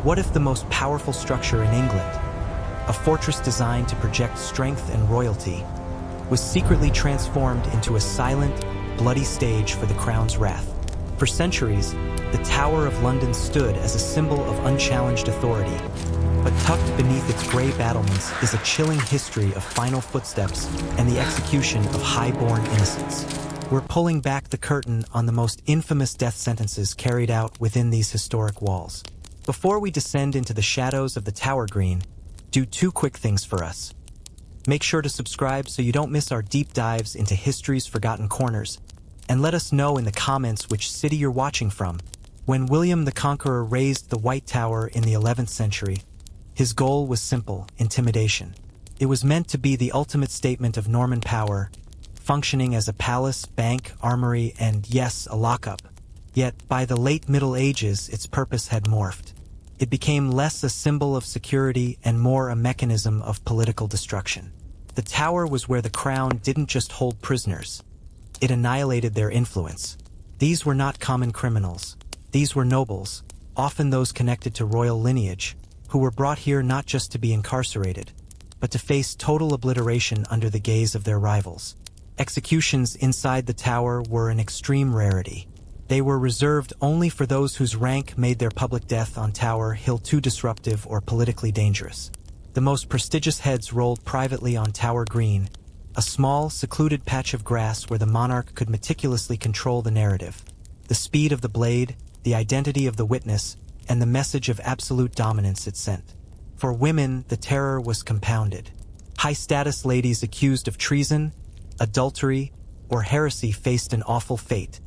What if the most powerful structure in England, a fortress designed to project strength and royalty, was secretly transformed into a silent, bloody stage for the crown's wrath? For centuries, the Tower of London stood as a symbol of unchallenged authority, but tucked beneath its grey battlements is a chilling history of final footsteps and the execution of high-born innocents. We're pulling back the curtain on the most infamous death sentences carried out within these historic walls. Before we descend into the shadows of the Tower Green, do two quick things for us. Make sure to subscribe so you don't miss our deep dives into history's forgotten corners, and let us know in the comments which city you're watching from. When William the Conqueror raised the White Tower in the 11th century, his goal was simple: intimidation. It was meant to be the ultimate statement of Norman power, functioning as a palace, bank, armory, and yes, a lockup. Yet, by the late Middle Ages, its purpose had morphed. It became less a symbol of security and more a mechanism of political destruction. The tower was where the crown didn't just hold prisoners. It annihilated their influence. These were not common criminals. These were nobles, often those connected to royal lineage, who were brought here not just to be incarcerated, but to face total obliteration under the gaze of their rivals. Executions inside the tower were an extreme rarity. They were reserved only for those whose rank made their public death on Tower Hill too disruptive or politically dangerous. The most prestigious heads rolled privately on Tower Green, a small, secluded patch of grass where the monarch could meticulously control the narrative. The speed of the blade, the identity of the witness, and the message of absolute dominance it sent. For women, the terror was compounded. High-status ladies accused of treason, adultery, or heresy faced an awful fate: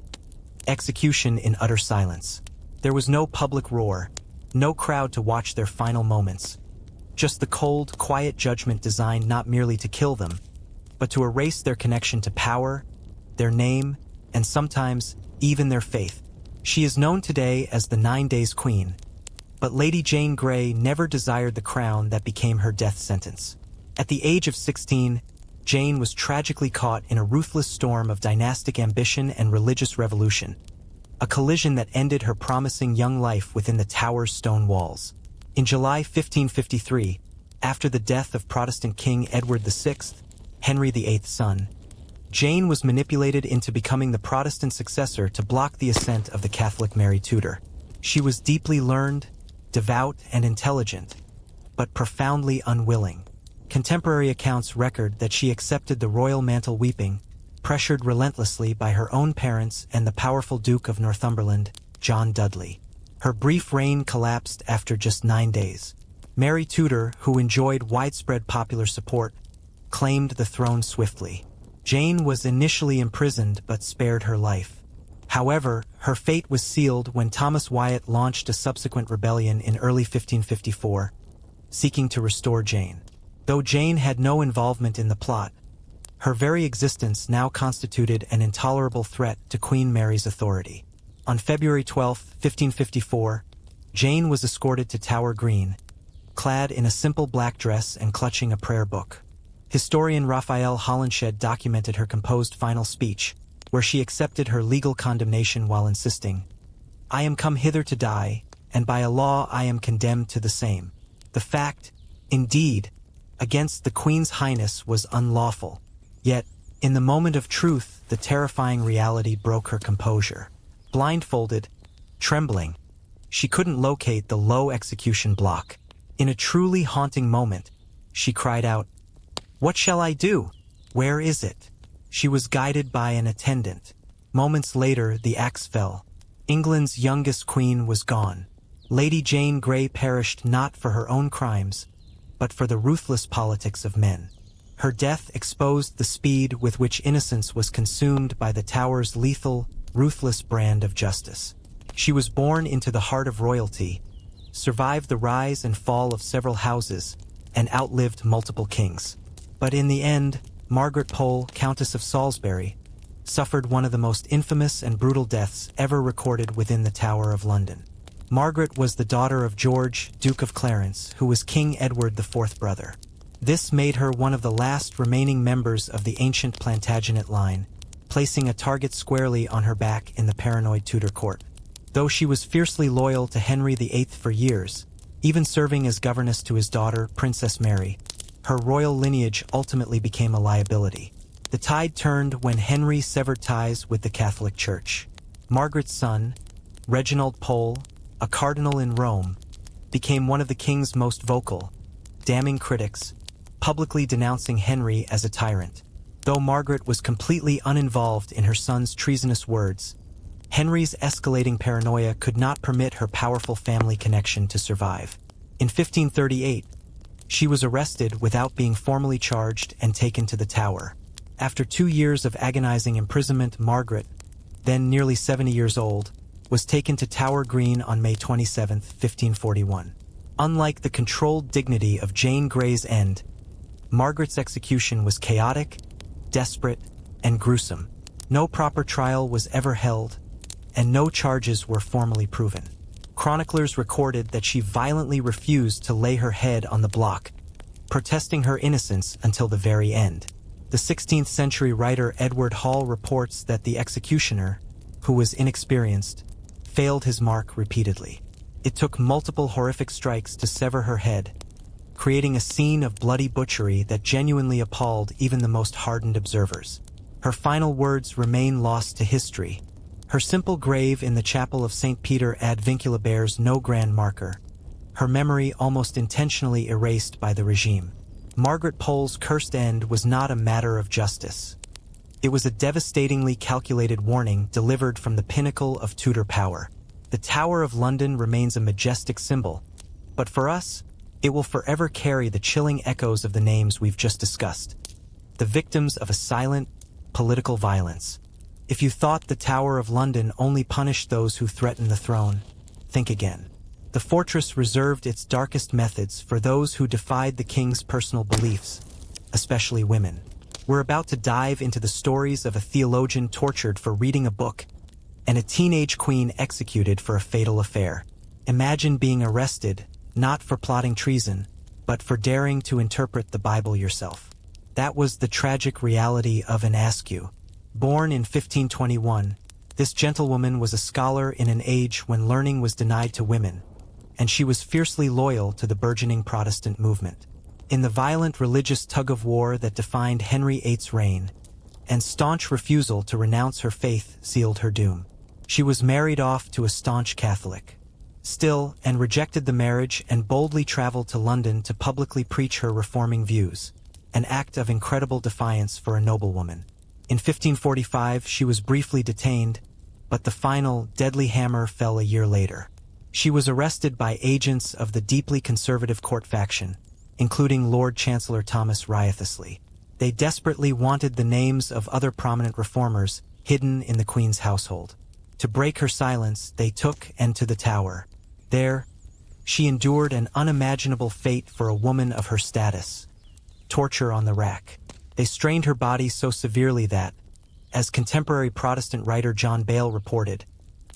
execution in utter silence. There was no public roar, no crowd to watch their final moments. Just the cold, quiet judgment designed not merely to kill them, but to erase their connection to power, their name, and sometimes even their faith. She is known today as the 9 Days Queen, but Lady Jane Grey never desired the crown that became her death sentence. At the age of 16, Jane was tragically caught in a ruthless storm of dynastic ambition and religious revolution, a collision that ended her promising young life within the tower's stone walls. In July 1553, after the death of Protestant King Edward VI, Henry VIII's son, Jane was manipulated into becoming the Protestant successor to block the ascent of the Catholic Mary Tudor. She was deeply learned, devout, and intelligent, but profoundly unwilling. Contemporary accounts record that she accepted the royal mantle weeping, pressured relentlessly by her own parents and the powerful Duke of Northumberland, John Dudley. Her brief reign collapsed after just 9 days. Mary Tudor, who enjoyed widespread popular support, claimed the throne swiftly. Jane was initially imprisoned but spared her life. However, her fate was sealed when Thomas Wyatt launched a subsequent rebellion in early 1554, seeking to restore Jane. Though Jane had no involvement in the plot, her very existence now constituted an intolerable threat to Queen Mary's authority. On February 12, 1554, Jane was escorted to Tower Green, clad in a simple black dress and clutching a prayer book. Historian Raphael Holinshed documented her composed final speech, where she accepted her legal condemnation while insisting, "I am come hither to die, and by a law I am condemned to the same." The fact, indeed, against the Queen's Highness was unlawful. Yet, in the moment of truth, the terrifying reality broke her composure. Blindfolded, trembling, she couldn't locate the low execution block. In a truly haunting moment, she cried out, "What shall I do? Where is it?" She was guided by an attendant. Moments later, the axe fell. England's youngest queen was gone. Lady Jane Grey perished not for her own crimes, but for the ruthless politics of men. Her death exposed the speed with which innocence was consumed by the Tower's lethal, ruthless brand of justice. She was born into the heart of royalty, survived the rise and fall of several houses, and outlived multiple kings. But in the end, Margaret Pole, Countess of Salisbury, suffered one of the most infamous and brutal deaths ever recorded within the Tower of London. Margaret was the daughter of George, Duke of Clarence, who was King Edward IV brother. This made her one of the last remaining members of the ancient Plantagenet line, placing a target squarely on her back in the paranoid Tudor court. Though she was fiercely loyal to Henry VIII for years, even serving as governess to his daughter, Princess Mary. Her royal lineage ultimately became a liability. The tide turned when Henry severed ties with the Catholic Church. Margaret's son, Reginald Pole, a cardinal in Rome, became one of the king's most vocal, damning critics, publicly denouncing Henry as a tyrant. Though Margaret was completely uninvolved in her son's treasonous words, Henry's escalating paranoia could not permit her powerful family connection to survive. In 1538, she was arrested without being formally charged and taken to the Tower. After 2 years of agonizing imprisonment, Margaret, then nearly 70 years old, was taken to Tower Green on May 27, 1541. Unlike the controlled dignity of Jane Grey's end, Margaret's execution was chaotic, desperate, and gruesome. No proper trial was ever held, and no charges were formally proven. Chroniclers recorded that she violently refused to lay her head on the block, protesting her innocence until the very end. The 16th century writer Edward Hall reports that the executioner, who was inexperienced, failed his mark repeatedly. It took multiple horrific strikes to sever her head, creating a scene of bloody butchery that genuinely appalled even the most hardened observers. Her final words remain lost to history. Her simple grave in the chapel of St. Peter ad Vincula bears no grand marker, her memory almost intentionally erased by the regime. Margaret Pole's cursed end was not a matter of justice. It was a devastatingly calculated warning delivered from the pinnacle of Tudor power. The Tower of London remains a majestic symbol, but for us, it will forever carry the chilling echoes of the names we've just discussed, the victims of a silent, political violence. If you thought the Tower of London only punished those who threatened the throne, think again. The fortress reserved its darkest methods for those who defied the king's personal beliefs, especially women. We're about to dive into the stories of a theologian tortured for reading a book, and a teenage queen executed for a fatal affair. Imagine being arrested, not for plotting treason, but for daring to interpret the Bible yourself. That was the tragic reality of an Askew. Born in 1521, this gentlewoman was a scholar in an age when learning was denied to women, and she was fiercely loyal to the burgeoning Protestant movement. In the violent religious tug-of-war that defined Henry VIII's reign, and staunch refusal to renounce her faith sealed her doom. She was married off to a staunch Catholic. Still, and rejected the marriage and boldly traveled to London to publicly preach her reforming views, an act of incredible defiance for a noblewoman. In 1545, she was briefly detained, but the final, deadly hammer fell a year later. She was arrested by agents of the deeply conservative court faction, including Lord Chancellor Thomas Wriothesley. They desperately wanted the names of other prominent reformers hidden in the Queen's household. To break her silence, they took her to the Tower. There, she endured an unimaginable fate for a woman of her status: torture on the rack. They strained her body so severely that, as contemporary Protestant writer John Bale reported,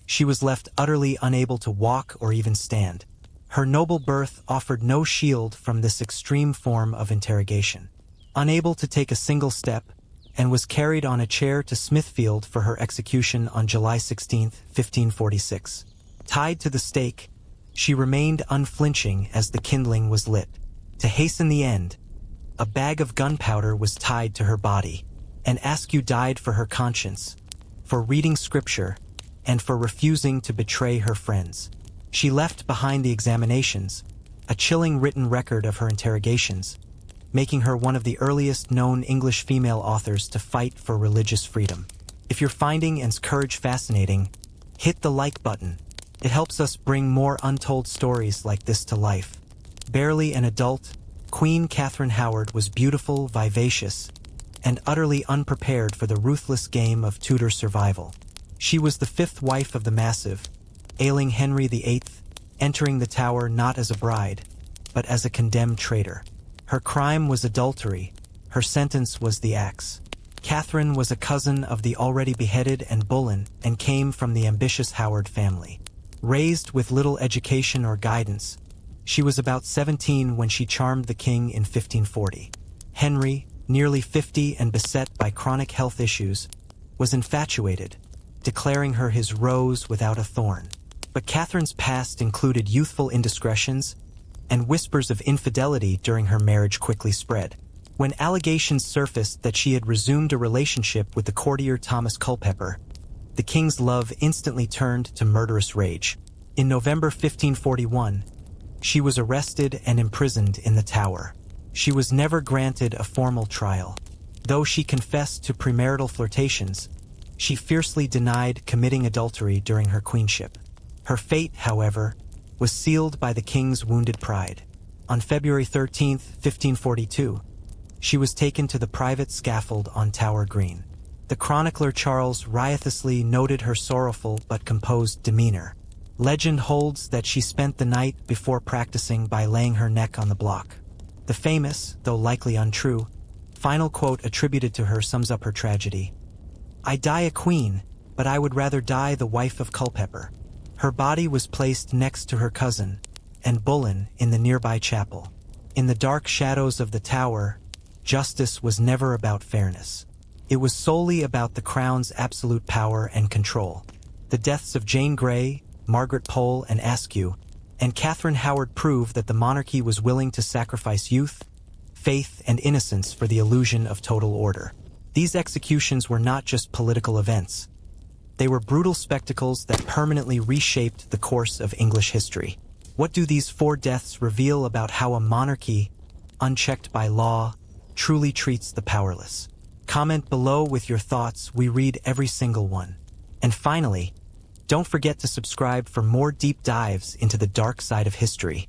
she was left utterly unable to walk or even stand. Her noble birth offered no shield from this extreme form of interrogation. Unable to take a single step, and was carried on a chair to Smithfield for her execution on July 16, 1546. Tied to the stake, she remained unflinching as the kindling was lit. To hasten the end, a bag of gunpowder was tied to her body, and Askew died for her conscience, for reading scripture, and for refusing to betray her friends. She left behind the examinations, a chilling written record of her interrogations, making her one of the earliest known English female authors to fight for religious freedom. If you're finding Anne's courage fascinating, hit the like button. It helps us bring more untold stories like this to life. Barely an adult, Queen Catherine Howard was beautiful, vivacious, and utterly unprepared for the ruthless game of Tudor survival. She was the fifth wife of the massive, ailing Henry VIII, entering the Tower not as a bride, but as a condemned traitor. Her crime was adultery, her sentence was the axe. Katherine was a cousin of the already beheaded and Boleyn and came from the ambitious Howard family. Raised with little education or guidance, she was about 17 when she charmed the king in 1540. Henry, nearly 50 and beset by chronic health issues, was infatuated, declaring her his rose without a thorn. But Catherine's past included youthful indiscretions, and whispers of infidelity during her marriage quickly spread. When allegations surfaced that she had resumed a relationship with the courtier Thomas Culpeper, the king's love instantly turned to murderous rage. In November 1541, she was arrested and imprisoned in the Tower. She was never granted a formal trial. Though she confessed to premarital flirtations, she fiercely denied committing adultery during her queenship. Her fate, however, was sealed by the king's wounded pride. On February 13, 1542, she was taken to the private scaffold on Tower Green. The chronicler Charles riotously noted her sorrowful but composed demeanor. Legend holds that she spent the night before practicing by laying her neck on the block. The famous, though likely untrue, final quote attributed to her sums up her tragedy. "I die a queen, but I would rather die the wife of Culpeper." Her body was placed next to her cousin, and Boleyn, in the nearby chapel. In the dark shadows of the Tower, justice was never about fairness. It was solely about the crown's absolute power and control. The deaths of Jane Grey, Margaret Pole, and Askew, and Katherine Howard prove that the monarchy was willing to sacrifice youth, faith, and innocence for the illusion of total order. These executions were not just political events. They were brutal spectacles that permanently reshaped the course of English history. What do these 4 deaths reveal about how a monarchy, unchecked by law, truly treats the powerless? Comment below with your thoughts. We read every single one. And finally, don't forget to subscribe for more deep dives into the dark side of history.